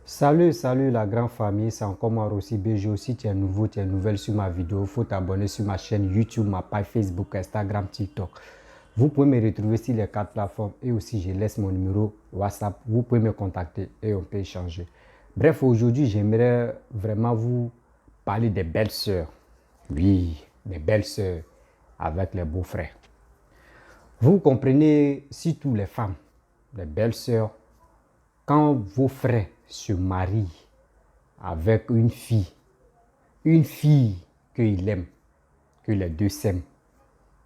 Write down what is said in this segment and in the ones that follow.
Salut la grande famille, c'est encore moi Rossi BG. Si tu es nouveau, tu es nouvelle sur ma vidéo, il faut t'abonner sur ma chaîne YouTube, ma page Facebook, Instagram, TikTok. Vous pouvez me retrouver sur les 4 plateformes et aussi je laisse mon numéro WhatsApp. Vous pouvez me contacter et on peut échanger. Bref, aujourd'hui, j'aimerais vraiment vous parler des belles sœurs. Oui, des belles sœurs avec les beaux-frères. Vous comprenez, surtout les femmes, les belles sœurs, quand vos frères se marient avec une fille qu'il aime, que les deux s'aiment,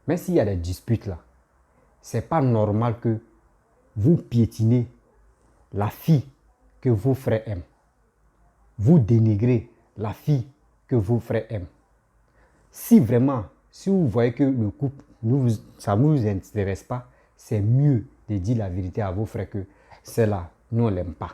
même s'il y a des disputes là, c'est pas normal que vous piétinez la fille que vos frères aiment. Vous dénigrez la fille que vos frères aiment. Si vous voyez que le couple, ça ne vous intéresse pas, c'est mieux de dire la vérité à vos frères que celle-là, nous, on ne l'aime pas.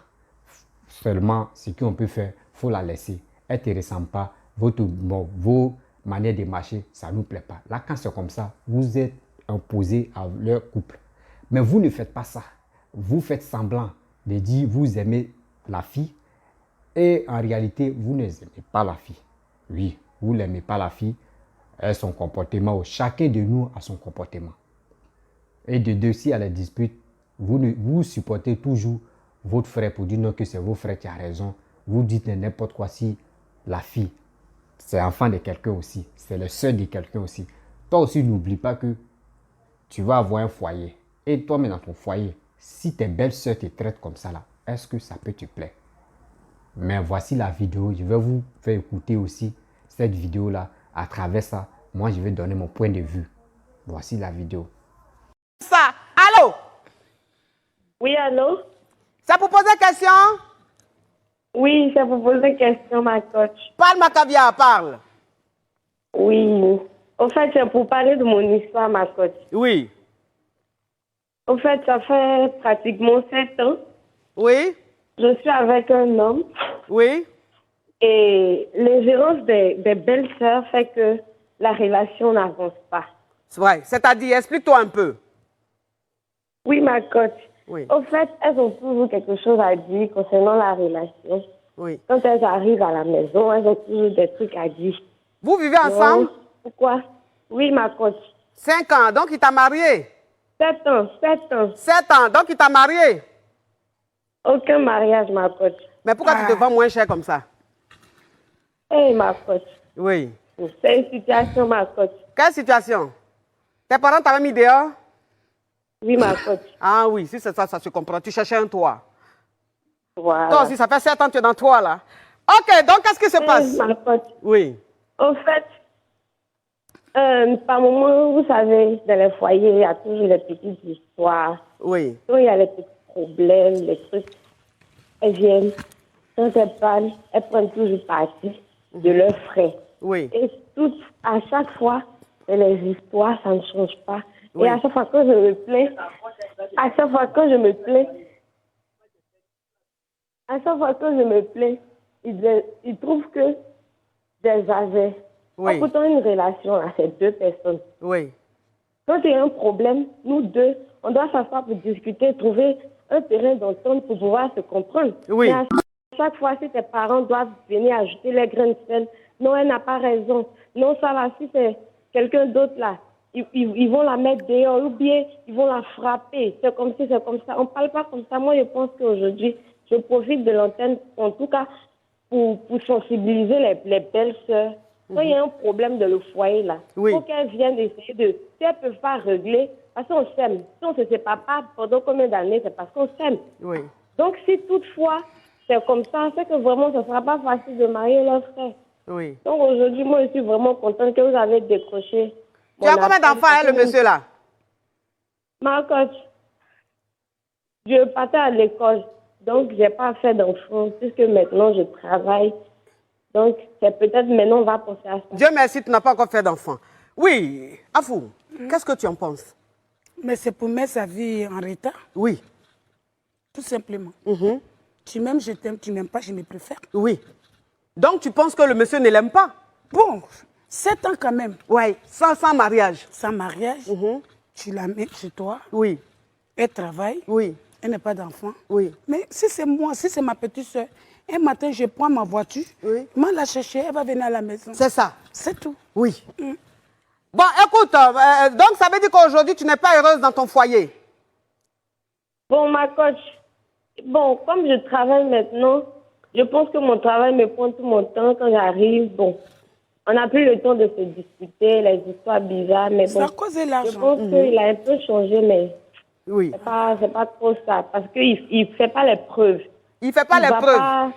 Seulement, ce qu'on peut faire, il faut la laisser. Elle ne te ressemble pas. Vos manières de marcher, ça ne nous plaît pas. Là, quand c'est comme ça, vous êtes imposé à leur couple. Mais vous ne faites pas ça. Vous faites semblant de dire vous aimez la fille et en réalité, vous ne aimez pas la fille. Oui, vous n'aimez pas la fille. Elle a son comportement. Chacun de nous a son comportement. Et de deux, s'il y a la dispute, vous supportez toujours votre frère pour dire non, que c'est vos frères qui ont raison. Vous dites n'importe quoi si la fille, c'est enfant de quelqu'un aussi. C'est le seul de quelqu'un aussi. Toi aussi, n'oublie pas que tu vas avoir un foyer. Et toi-même dans ton foyer, si tes belles-sœurs te traitent comme ça, là, est-ce que ça peut te plaire? Mais voici la vidéo. Je vais vous faire écouter aussi cette vidéo-là. À travers ça, moi, je vais donner mon point de vue. Voici la vidéo. Ça, allô? Oui, allô? C'est pour poser question? Oui, c'est pour poser une question, ma coach. Parle, ma caviar, parle. Oui. Au fait, c'est pour parler de mon histoire, ma coach. Oui. Au fait, ça fait pratiquement 7 ans. Oui. Je suis avec un homme. Oui. Et l'ingérence des belles-sœurs fait que la relation n'avance pas. C'est vrai. C'est-à-dire, explique-toi un peu. Oui, ma coach. Oui. Au fait, elles ont toujours quelque chose à dire concernant la relation. Oui. Quand elles arrivent à la maison, elles ont toujours des trucs à dire. Vous vivez ensemble? Non. Pourquoi? Oui, ma coach. 5 ans, donc il t'a marié? 7 ans, 7 ans. 7 ans, donc il t'a marié? Aucun mariage, ma coach. Mais pourquoi tu te vends moins cher comme ça? Hey, ma coach. Oui. C'est une situation, ma coach. Quelle situation? Tes parents t'avaient mis dehors? Oui, ma coach. Ah oui, si c'est ça, ça se comprend. Tu cherchais un toit. Voilà. Toi aussi, ça fait 7 ans que tu es dans le toit là. Ok, donc qu'est-ce qui se passe? Ma coach. Oui. Au fait, par moment, vous savez, dans les foyers, il y a toujours les petites histoires. Oui. Quand il y a les petits problèmes, les trucs, elles viennent. Quand elles parlent, elles prennent toujours parti de leurs frères. Oui. Et à chaque fois, les histoires, ça ne change pas. Oui. Et à chaque fois que je me plains, ils trouvent que j'avais. Oui. Pourtant, une relation, là, c'est 2 personnes. Oui. Quand il y a un problème, nous deux, on doit s'asseoir pour discuter, trouver un terrain d'entente pour pouvoir se comprendre. Oui. Mais à chaque fois, si tes parents doivent venir ajouter les grains de sel, non, elle n'a pas raison. Non, ça va, si c'est quelqu'un d'autre là, ils vont la mettre dehors ou bien ils vont la frapper. C'est comme si, c'est comme ça. On ne parle pas comme ça. Moi, je pense qu'aujourd'hui, je profite de l'antenne, en tout cas, pour sensibiliser les belles sœurs. Quand il y a un problème dans le foyer, là, il faut qu'elles viennent essayer de... Si elles ne peuvent pas régler, parce qu'on s'aime. Si on ne se sépare pas pendant combien d'années, c'est parce qu'on s'aime. Oui. Donc, si toutefois, c'est comme ça, c'est que vraiment, ce ne sera pas facile de marier leurs frères. Oui. Donc, aujourd'hui, moi, je suis vraiment contente que vous avez décroché. Tu as combien d'enfants, hein, le monsieur là? Ma coach, je partais à l'école, donc je n'ai pas fait d'enfants, puisque maintenant je travaille. Donc, c'est peut-être maintenant on va penser à ça. Dieu merci, tu n'as pas encore fait d'enfant. Oui, Afou, qu'est-ce que tu en penses? Mais c'est pour mettre sa vie en retard. Oui. Tout simplement. Tu m'aimes, je t'aime, tu m'aimes pas, je me préfère. Oui. Donc tu penses que le monsieur ne l'aime pas? Bon, 7 ans quand même. Oui, sans mariage. Sans mariage, tu la mets chez toi. Oui. Elle travaille. Oui. Elle n'a pas d'enfant. Oui. Mais si c'est moi, si c'est ma petite soeur, un matin, je prends ma voiture, Oui. moi la chercher, elle va venir à la maison. C'est ça. C'est tout. Oui. Bon, écoute, donc ça veut dire qu'aujourd'hui, tu n'es pas heureuse dans ton foyer. Bon, ma coach, bon, comme je travaille maintenant, je pense que mon travail me prend tout mon temps quand j'arrive. Bon, on n'a plus le temps de se disputer, les histoires bizarres, mais C'est bon, à cause de je l'argent. pense qu'il a un peu changé, mais Oui. c'est pas trop ça, parce qu'il ne fait pas les preuves. Il ne fait pas Il les va preuves. pas-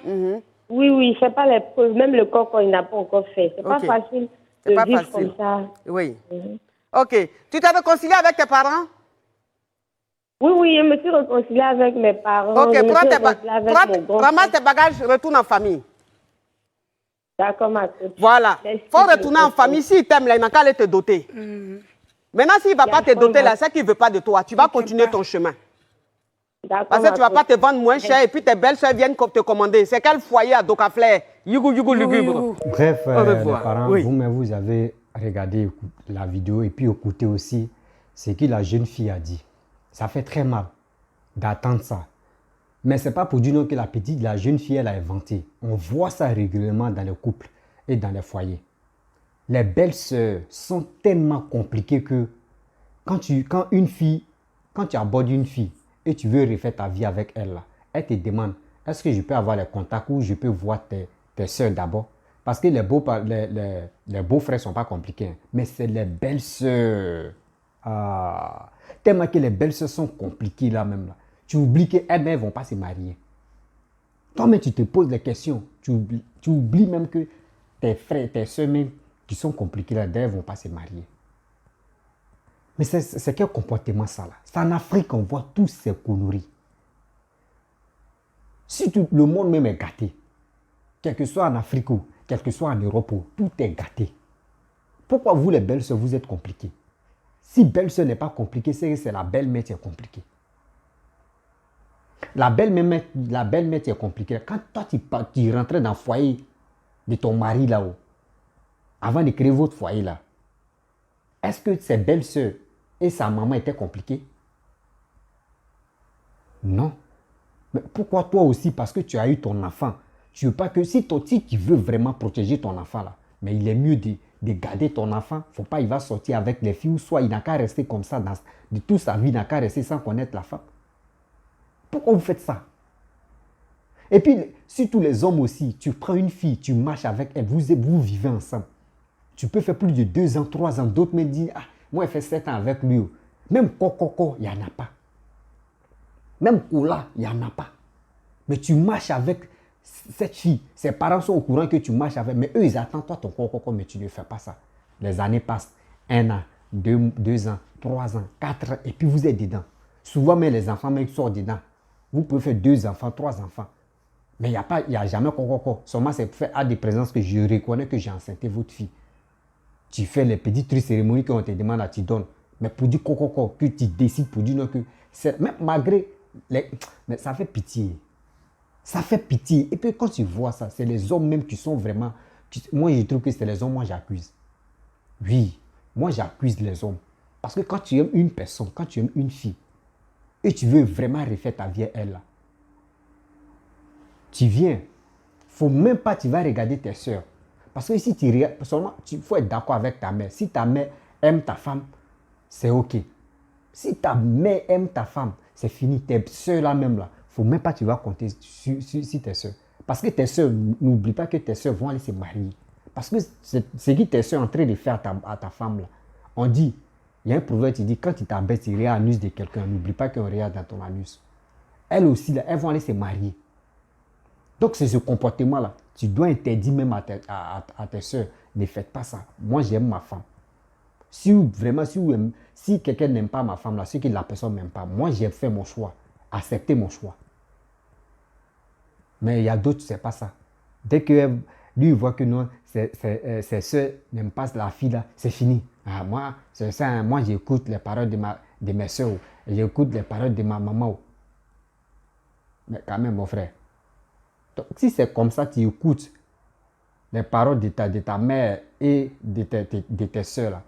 Oui, il ne fait pas les preuves, même le corps il n'a pas encore fait. C'est Ok. pas facile C'est de pas vivre facile. comme ça. Oui. Ok. Tu t'es réconcilié avec tes parents? Oui, oui, je me suis réconciliée avec mes parents. Ok, Je me prends suis tes réconciliée avec mon grand ramasse frère. tes bagages, retourne en famille. D'accord, ma coach. Voilà. Merci, Faut retourner en coach. famille. S'il t'aime, là, il n'a qu'à aller te doter. Maintenant, s'il ne va Il y pas a te pas doter, mal. là, c'est qu'il ne veut pas de toi. Tu vas continuer pas. ton chemin. D'accord, Parce que ma tu ne vas pas coach. te vendre moins cher et puis tes belles-soeurs viennent te commander. C'est quel foyer à Docaflair? Yugu, yugu, lugubre. Bref, Au les revoir. parents, Oui. vous-même, vous avez regardé la vidéo et puis écouté aussi ce que la jeune fille a dit. Ça fait très mal d'attendre ça. Mais ce n'est pas pour dire non que la jeune fille, elle a inventé. On voit ça régulièrement dans les couples et dans les foyers. Les belles-sœurs sont tellement compliquées que quand tu abordes une fille et tu veux refaire ta vie avec elle, là, elle te demande, est-ce que je peux avoir les contacts ou je peux voir tes soeurs d'abord? Parce que les beaux-frères ne sont pas compliqués, hein, mais c'est les belles-sœurs. Ah, tellement que les belles-sœurs sont compliquées là même. Là. Tu oublies qu'elles ne vont pas se marier. Toi-même, tu te poses des questions. Tu oublies même que tes frères, tes soeurs même, qui sont compliqués là, elles ne vont pas se marier. Mais c'est quel comportement ça là? C'est en Afrique qu'on voit tous ces conneries. Si le monde même est gâté, quel que soit en Afrique ou quel que soit en Europe, tout est gâté. Pourquoi vous les belles-sœurs, vous êtes compliquées? Si belle-sœur n'est pas compliquée, c'est que c'est la belle-mère qui est compliquée. La belle-mère qui est compliquée. Quand toi, tu rentrais dans le foyer de ton mari là-haut, avant de créer votre foyer là, est-ce que ses belles-sœurs et sa maman étaient compliquées? Non. Mais pourquoi toi aussi? Parce que tu as eu ton enfant. Tu veux pas que si tu veux vraiment protéger ton enfant là, mais il est mieux de garder ton enfant. Faut pas il va sortir avec les filles ou soit il n'a qu'à rester comme ça de toute sa vie, il n'a qu'à rester sans connaître la femme. Pourquoi vous faites ça? Et puis, surtout les hommes aussi, tu prends une fille, tu marches avec elle, vous vivez ensemble. Tu peux faire plus de 2 ans, 3 ans. D'autres me disent, ah, moi, elle fait 7 ans avec lui. Même coco, il n'y en a pas. Même cola, il n'y en a pas. Mais tu marches avec cette fille. Ses parents sont au courant que tu marches avec. Mais eux, ils attendent toi ton coco, mais tu ne fais pas ça. Les années passent. 1 an, 2 ans, 3 ans, 4 ans. Et puis vous êtes dedans. Souvent, même les enfants même sortent dedans. Vous pouvez faire 2 enfants, 3 enfants. Mais il n'y a jamais coco. Seulement, c'est fait à des présences que je reconnais que j'ai enceinté votre fille. Tu fais les petites cérémonies qu'on te demande à tu donnes. Mais pour dire coco, que tu décides pour dire non, que c'est même malgré mais ça fait pitié. Ça fait pitié. Et puis quand tu vois ça, c'est les hommes même qui sont vraiment. Moi, je trouve que c'est les hommes, moi j'accuse. Oui, moi j'accuse les hommes. Parce que quand tu aimes une personne, quand tu aimes une fille, et tu veux vraiment refaire ta vie à elle là, tu viens. Faut même pas, tu vas regarder tes soeurs. Parce que si tu regardes, seulement, il faut être d'accord avec ta mère. Si ta mère aime ta femme, c'est ok. Si ta mère aime ta femme, c'est fini. Tes soeurs là même là, faut même pas, tu vas compter sur tes soeurs. Parce que tes soeurs, n'oublie pas que tes soeurs vont aller se marier. Parce que c'est ce que tes soeurs sont en train de faire à ta femme là. On dit, il y a un proverbe qui dit, quand tu t'abaisses, tu regardes l'anus de quelqu'un, n'oublie pas qu'on regarde dans ton anus. Elles aussi là, elles vont aller se marier. Donc c'est ce comportement-là. Tu dois interdire même à tes soeurs, ne faites pas ça. Moi j'aime ma femme. Si quelqu'un n'aime pas ma femme, là, c'est que la personne n'aime pas. Moi j'ai fait mon choix. Acceptez mon choix. Mais il y a d'autres, c'est pas ça. Dès que lui voit que non, ses soeurs n'aiment pas la fille là, c'est fini. Ah, moi, c'est ça, moi j'écoute les paroles de mes soeurs. J'écoute les paroles de ma maman. Mais quand même mon frère. Donc, si c'est comme ça, tu écoutes les paroles de ta mère et de tes soeurs, là.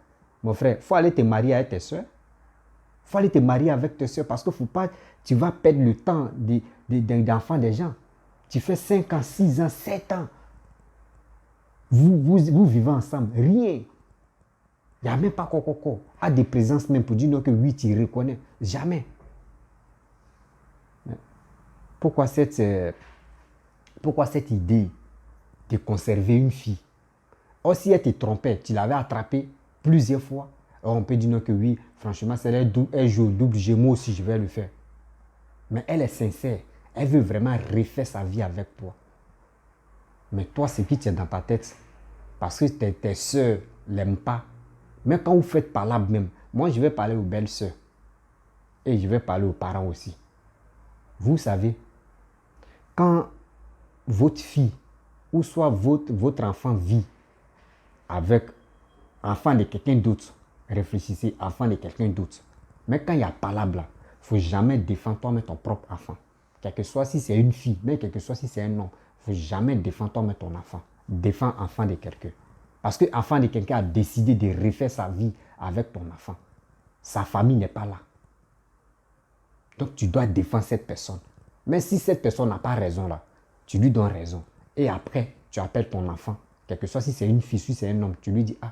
Mon frère, il faut aller te marier avec tes soeurs. Il faut aller te marier avec tes soeurs parce que faut pas, tu vas perdre le temps d'enfants des gens. Tu fais 5 ans, 6 ans, 7 ans. Vous vivez ensemble. Rien. Il n'y a même pas coco. A des présences même pour dire non que oui, tu reconnais. Jamais. Pourquoi cette idée de conserver une fille? Or, si elle te trompait, tu l'avais attrapée plusieurs fois. Or, on peut dire non que oui, franchement, elle joue au double jeu, moi aussi je vais le faire. Mais elle est sincère. Elle veut vraiment refaire sa vie avec toi. Mais toi, ce qui tient dans ta tête, parce que tes soeurs ne l'aiment pas. Mais quand vous faites palabre même, moi je vais parler aux belles soeurs. Et je vais parler aux parents aussi. Vous savez, quand votre fille, ou soit votre enfant vit avec enfant de quelqu'un d'autre, réfléchissez, enfant de quelqu'un d'autre. Mais quand il y a palabre là, il ne faut jamais défendre toi-même ton propre enfant. Quel que soit si c'est une fille, mais quel que soit si c'est un homme, il ne faut jamais défendre toi-même ton enfant. Défends enfant de quelqu'un. Parce que l'enfant de quelqu'un a décidé de refaire sa vie avec ton enfant. Sa famille n'est pas là. Donc tu dois défendre cette personne. Mais si cette personne n'a pas raison là, tu lui donnes raison. Et après, tu appelles ton enfant. Quel que soit si c'est une fille, si c'est un homme, tu lui dis, ah,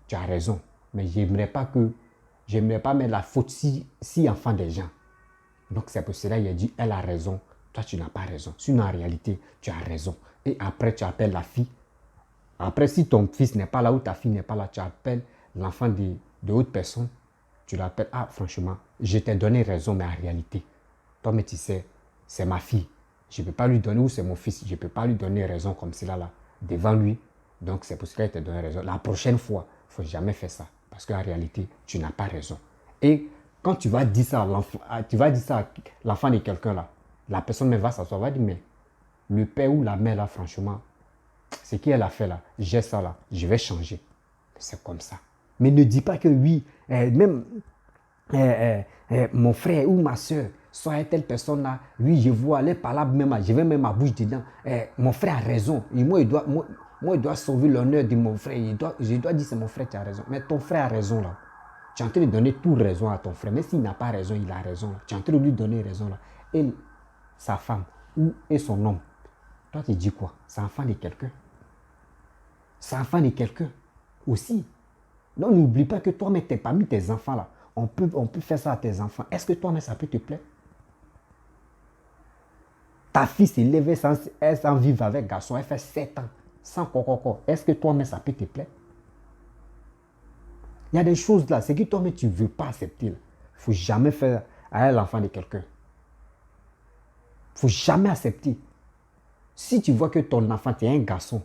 tu as raison. Mais j'aimerais pas mettre la faute si enfant des gens. Donc c'est pour cela qu'il a dit, elle a raison, toi tu n'as pas raison. Sinon en réalité, tu as raison. Et après, tu appelles la fille. Après, si ton fils n'est pas là ou ta fille n'est pas là, tu appelles l'enfant de autre personne. Tu l'appelles, ah franchement, je t'ai donné raison, mais en réalité, toi, mais tu sais, c'est ma fille. Je ne peux pas lui donner, ou c'est mon fils, je ne peux pas lui donner raison comme cela là, devant lui. Donc c'est pour cela qu'il t'a donné raison. La prochaine fois, il ne faut jamais faire ça. Parce qu'en réalité, tu n'as pas raison. Et quand tu vas dire ça à l'enfant de quelqu'un là, la personne va s'asseoir, va dire, mais le père ou la mère là, franchement, ce qu'elle a fait là, j'ai ça là, je vais changer. C'est comme ça. Mais ne dis pas que oui, même mon frère ou ma soeur, soit telle personne là, oui, je vois, les palabres même, je vais mettre ma bouche dedans. Mon frère a raison. Et moi, il doit sauver l'honneur de mon frère. Je dois dire, c'est mon frère qui a raison. Mais ton frère a raison là. Tu es en train de donner tout raison à ton frère. Mais s'il n'a pas raison, il a raison là. Tu es en train de lui donner raison là. Et sa femme et son homme, toi, tu dis quoi? C'est enfant de quelqu'un. C'est enfant de quelqu'un aussi. Donc, n'oublie pas que toi-même, tu es parmi tes enfants là. On peut faire ça à tes enfants. Est-ce que toi-même, ça peut te plaire? Ta fille s'est levée sans vivre avec garçon. Elle fait 7 ans. Sans coco. Est-ce que toi-même, ça peut te plaire? Il y a des choses là. C'est que toi-même, tu ne veux pas accepter. Il ne faut jamais faire à l'enfant de quelqu'un. Il ne faut jamais accepter. Si tu vois que ton enfant, tu es un garçon,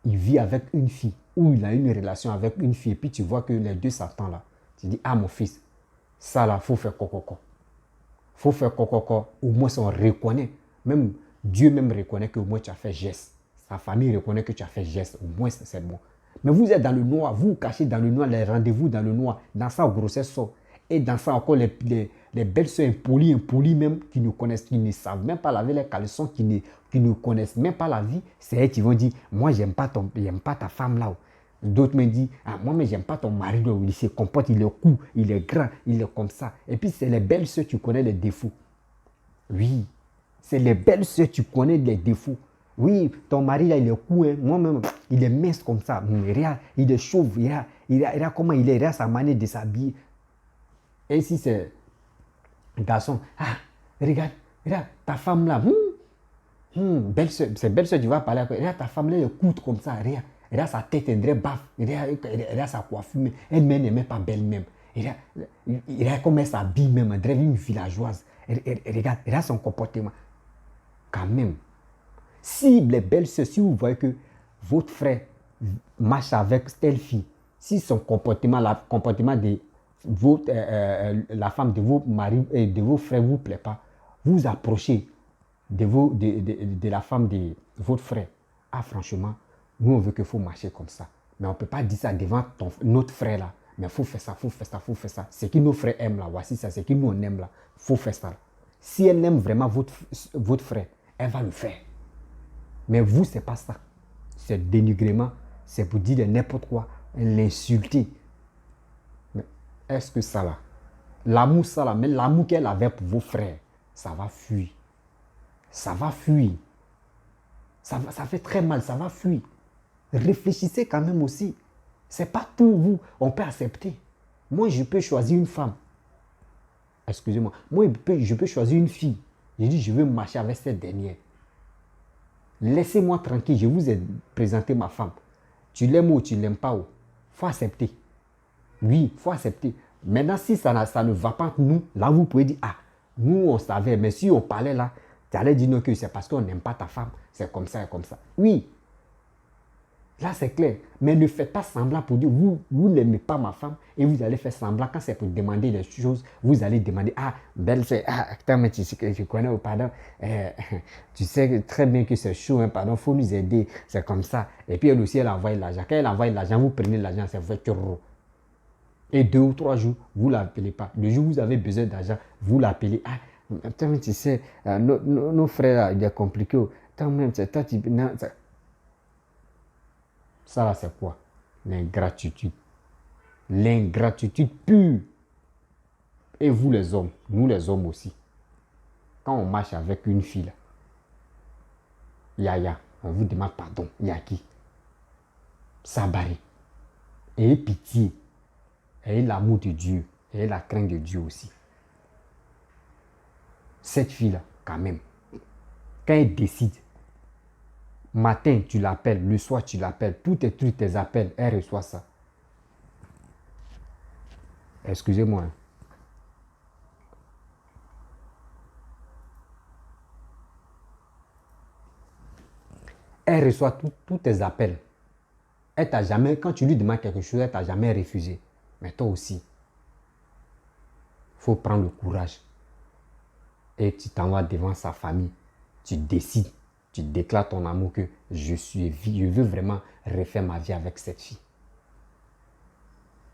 il vit avec une fille, ou il a une relation avec une fille, et puis tu vois que les deux s'attendent là, tu dis, ah mon fils, ça là, il faut faire coco. Il faut faire coco, au moins on reconnaît, même Dieu même reconnaît qu'au moins tu as fait geste. Sa famille reconnaît que tu as fait geste, au moins c'est bon. Mais vous êtes dans le noir, vous vous cachez dans le noir, les rendez-vous dans le noir, dans sa grossesse sort. Et dans ça encore, les belles soeurs impolies même, qui nous connaissent, qui ne savent même pas laver les caleçons, qui ne connaissent même pas la vie, c'est elles qui vont dire, moi, j'aime pas ta femme là. D'autres me disent, ah, moi, mais j'aime pas ton mari là, il se comporte, il est cool, il est grand, il est comme ça. Et puis, c'est les belles soeurs, tu connais les défauts. Oui, c'est les belles soeurs, tu connais les défauts. Oui, ton mari là, il est cool, hein. Moi-même, il est mince comme ça. Regarde, il est chauve, regarde comment il est, regarde sa manière de s'habiller. Et si c'est un garçon, ah, regarde, ta femme là, belle-sœur, c'est belle-sœur, tu vas parler avec elle. Regarde, ta femme là, elle écoute comme ça, regarde sa tête, elle dirait baffe, regarde sa coiffure, elle-même n'est même pas belle même. Regarde comment elle s'habille même, elle dirait une villageoise. Regarde son comportement. Quand même, si les belles-sœurs, si vous voyez que votre frère marche avec telle fille, si son comportement, le comportement de la femme de vos maris et de vos frères ne vous plaît pas, vous approchez de la femme de votre frère. Ah franchement, nous on veut qu'il faut marcher comme ça. Mais on ne peut pas dire ça devant notre frère là. Mais il faut faire ça, il faut faire ça, il faut faire ça. Ce que nos frères aiment là, voici ça, ce que nous on aime là, il faut faire ça. Si elle aime vraiment votre frère, elle va le faire. Mais vous, ce n'est pas ça. C'est dénigrement, c'est pour dire n'importe quoi, l'insulter. Est-ce que ça là, L'amour, ça là, mais l'amour qu'elle avait pour vos frères, ça va fuir. Ça va fuir. Ça fait très mal, ça va fuir. Réfléchissez quand même aussi. C'est pas tout vous, on peut accepter. Moi, je peux choisir une femme. Excusez-moi. Moi, je peux choisir une fille. Je dis, je veux marcher avec cette dernière. Laissez-moi tranquille, je vous ai présenté ma femme. Tu l'aimes ou tu ne l'aimes pas, il faut accepter. Oui, il faut accepter. Maintenant, si ça ne va pas entre nous, là, vous pouvez dire, ah, nous, on savait, mais si on parlait là, tu allais dire non, que c'est parce qu'on n'aime pas ta femme, c'est comme ça et comme ça. Oui, là, c'est clair. Mais ne faites pas semblant pour dire, vous n'aimez pas ma femme et vous allez faire semblant quand c'est pour demander des choses. Vous allez demander, ah, belle, c'est, ah, attends, mais tu connais, oh, pardon, tu sais très bien que c'est chaud, hein, pardon, il faut nous aider, c'est comme ça. Et puis elle aussi, elle envoie l'argent. Quand elle envoie l'argent, vous prenez l'argent, c'est votre euro. Et 2 ou 3 jours, vous ne l'appelez pas. Le jour où vous avez besoin d'argent, vous l'appelez. Ah, attends, mais tu sais, nos frères, là, il est compliqué. Attends, même, c'est toi, ça là, c'est quoi? L'ingratitude. L'ingratitude pure. Et vous les hommes, nous les hommes aussi. Quand on marche avec une fille, Yaya, on vous demande pardon. Yaki. Sabari. Ayez pitié. Ayez l'amour de Dieu. Ayez la crainte de Dieu aussi. Cette fille-là, quand même, quand elle décide, matin, tu l'appelles, le soir, tu l'appelles, tous tes trucs, tes appels, elle reçoit ça. Excusez-moi. Elle reçoit tous tes appels. Elle t'a jamais, quand tu lui demandes quelque chose, elle t'a jamais refusé. Mais toi aussi, il faut prendre le courage. Et tu t'en vas devant sa famille. Tu décides. Tu déclares ton amour que je veux vraiment refaire ma vie avec cette fille.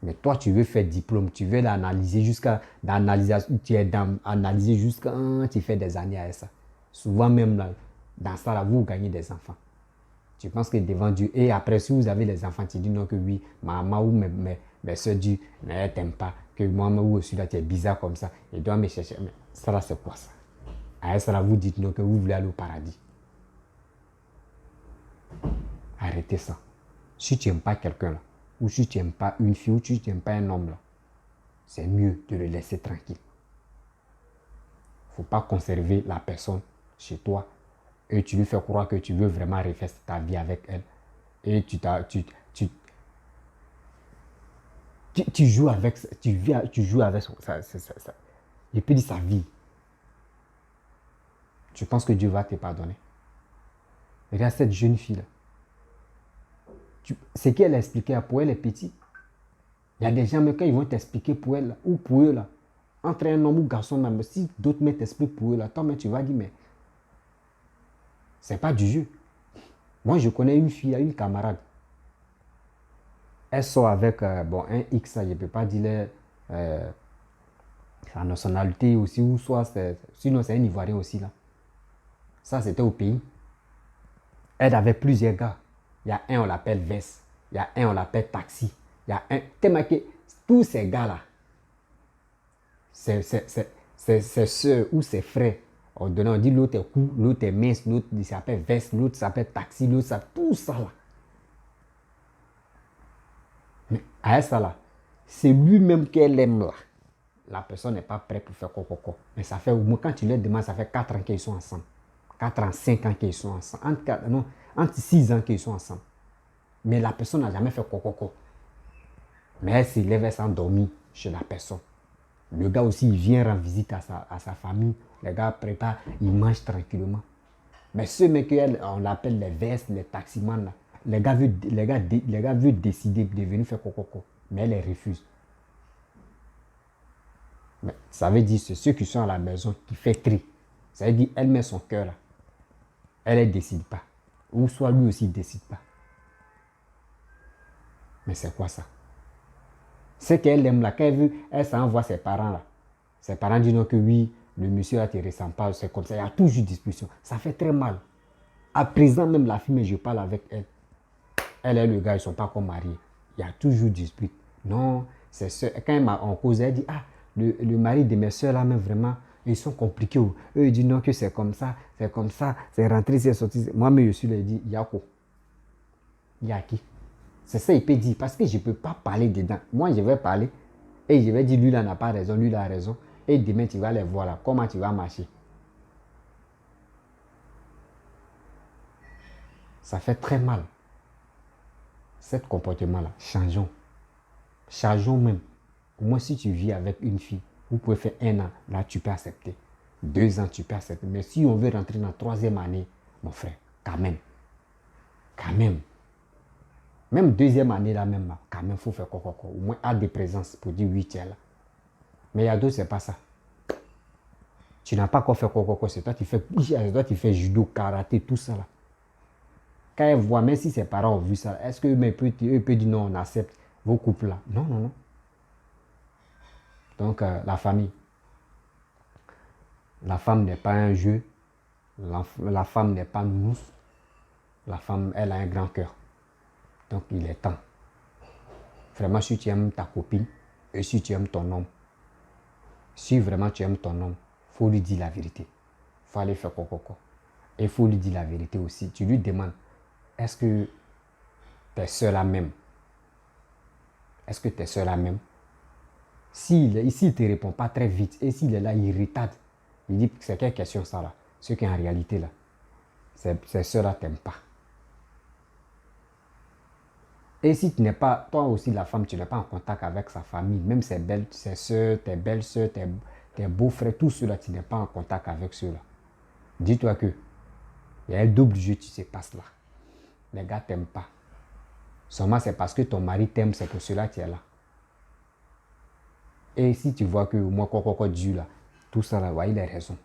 Mais toi, tu veux faire diplôme, tu veux l'analyser jusqu'à tu fais des années à ça. Souvent même là, dans ça, là, vous gagnez des enfants. Tu penses que devant Dieu, et après, si vous avez les enfants, tu dis non que oui, ma maman ou mes soeurs disent, mais elle t'aime pas, que moi ou aussi là, tu es bizarre comme ça, et doit me chercher. Mais ça là, c'est quoi ça? À ça là, vous dites non que vous voulez aller au paradis. Arrêtez ça. Si tu n'aimes pas quelqu'un là, ou si tu n'aimes pas une fille, ou si tu n'aimes pas un homme là, c'est mieux de le laisser tranquille. Il ne faut pas conserver la personne chez toi et tu lui fais croire que tu veux vraiment refaire ta vie avec elle. Et tu joues avec ça. Et puis sa vie. Tu penses que Dieu va te pardonner? Regarde cette jeune fille-là. Ce qu'elle a expliqué pour elle est petit. Il y a des gens, mais quand ils vont t'expliquer pour elle, ou pour eux, là, entre un homme ou un garçon, même si d'autres mecs t'expliquent pour eux, là, toi, mais tu vas dire, mais c'est pas du jeu. Moi, je connais une fille, une camarade. Elle sort avec un X, je ne peux pas dire sa nationalité aussi, ou soit, sinon c'est un Ivoirien aussi, là. Ça, c'était au pays. Elle avait plusieurs gars. Il y a un, on l'appelle Vest. Il y a un, on l'appelle Taxi. Il y a un, tellement que tous ces gars-là, ses soeurs ou ses frères, on dit l'autre est cool, l'autre est mince, l'autre s'appelle Vest, l'autre s'appelle Taxi, l'autre ça, tout ça là. Mais à ça là, c'est lui-même qu'elle aime là. La personne n'est pas prête pour faire coco. Mais ça fait, quand tu leur demandes, ça fait 4 ans qu'ils sont ensemble. 4 ans, 5 ans qu'ils sont ensemble. Entre 6 ans qu'ils sont ensemble. Mais la personne n'a jamais fait coco. Mais elle se lève, elle s'endormit chez la personne. Le gars aussi, il vient rendre visite à sa famille. Les gars préparent, ils mangent tranquillement. Mais ceux mecs, on l'appelle les vestes, les taximans, là. Les gars veulent décider de venir faire coco. Mais elle les refuse. Mais ça veut dire, c'est ceux qui sont à la maison qui font tri. Ça veut dire, elle met son cœur là. Elle ne décide pas. Ou soit lui aussi ne décide pas. Mais c'est quoi ça? C'est qu'elle aime là, quand elle s'envoie ses parents là. Ses parents disent non que oui, le monsieur là ne te ressemble pas, c'est comme ça. Il y a toujours discussion. Ça fait très mal. À présent, même la fille, mais je parle avec elle. Elle et le gars, ils ne sont pas comme mariés. Il y a toujours dispute. Non, c'est ce. Quand on cause, elle dit, ah, le mari de mes soeurs là, même vraiment, ils sont compliqués. Eux, ils disent non, que c'est comme ça, c'est rentré, c'est sorti. Moi-même, je suis là, je dis, il y a quoi? Il y a qui? C'est ça, il peut dire, parce que je ne peux pas parler dedans. Moi, je vais parler et je vais dire, lui là n'a pas raison, lui là a raison. Et demain, tu vas les voir là. Comment tu vas marcher? Ça fait très mal. Cet comportement-là, changeons. Changeons même. Au moins, si tu vis avec une fille, vous pouvez faire 1 an, là, tu peux accepter. 2 ans, tu peux accepter. Mais si on veut rentrer dans la 3e année, mon frère, quand même. Quand même. Même 2e année, là, même, quand même, il faut faire quoi. Au moins, à des présences pour dire oui, tu es là. Mais il y a d'autres, c'est pas ça. Tu n'as pas quoi faire quoi. C'est toi qui fais judo, karaté, tout ça là. Quand elle voit, même si ses parents ont vu ça, est-ce qu'eux peuvent dire non, on accepte vos couples là? Non. Donc, la famille. La femme n'est pas un jeu. La femme n'est pas nounours. La femme, elle a un grand cœur. Donc, il est temps. Vraiment, si tu aimes ta copine et si tu aimes ton homme, si vraiment tu aimes ton homme, il faut lui dire la vérité. Il faut aller faire quoi. Et il faut lui dire la vérité aussi. Tu lui demandes, est-ce que tes soeurs la même? Est-ce que tes soeurs la même? S'il ne te répond pas très vite et s'il est là, il retarde, il dit c'est quelle question ça là? Ce qu'en réalité là, ces soeurs là t'aiment pas. Et si tu n'es pas, toi aussi la femme, tu n'es pas en contact avec sa famille, même ses soeurs, tes belles soeurs, tes beaux-frères, tous ceux-là, tu n'es pas en contact avec ceux-là. Dis-toi que il y a un double jeu qui se passe là. Les gars t'aiment pas. Seulement c'est parce que ton mari t'aime, c'est pour cela que tu es là. Et si tu vois que moi, quoi, Dieu là, tout ça là, ouais, il a raison.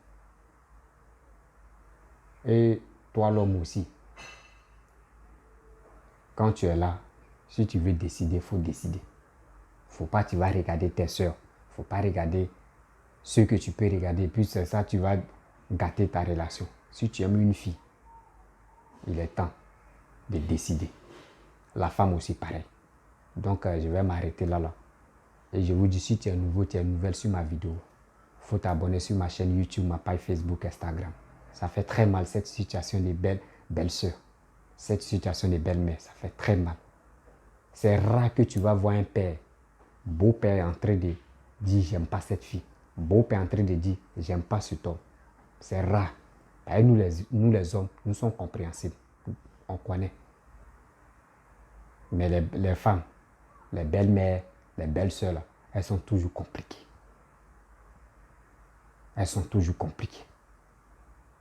Et toi, l'homme aussi, quand tu es là, si tu veux décider, il faut décider. Il ne faut pas, tu vas regarder tes soeurs. Il ne faut pas regarder ceux que tu peux regarder. Puis c'est ça, tu vas gâter ta relation. Si tu aimes une fille, il est temps de décider. La femme aussi, pareil. Donc, je vais m'arrêter là. Et je vous dis, si tu es nouveau, tu es nouvelle sur ma vidéo, il faut t'abonner sur ma chaîne YouTube, ma page Facebook, Instagram. Ça fait très mal, cette situation des belles soeurs. Cette situation des belles-mères, ça fait très mal. C'est rare que tu vas voir un père, beau-père en train de dire, j'aime pas cette fille. Beau-père en train de dire, j'aime pas cet homme. C'est rare. Et nous les hommes, nous sommes compréhensibles. On connaît. Mais les femmes, les belles-mères, les belles-sœurs, elles sont toujours compliquées. Elles sont toujours compliquées.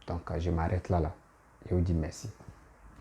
Donc, je m'arrête là. Et je vous dis merci.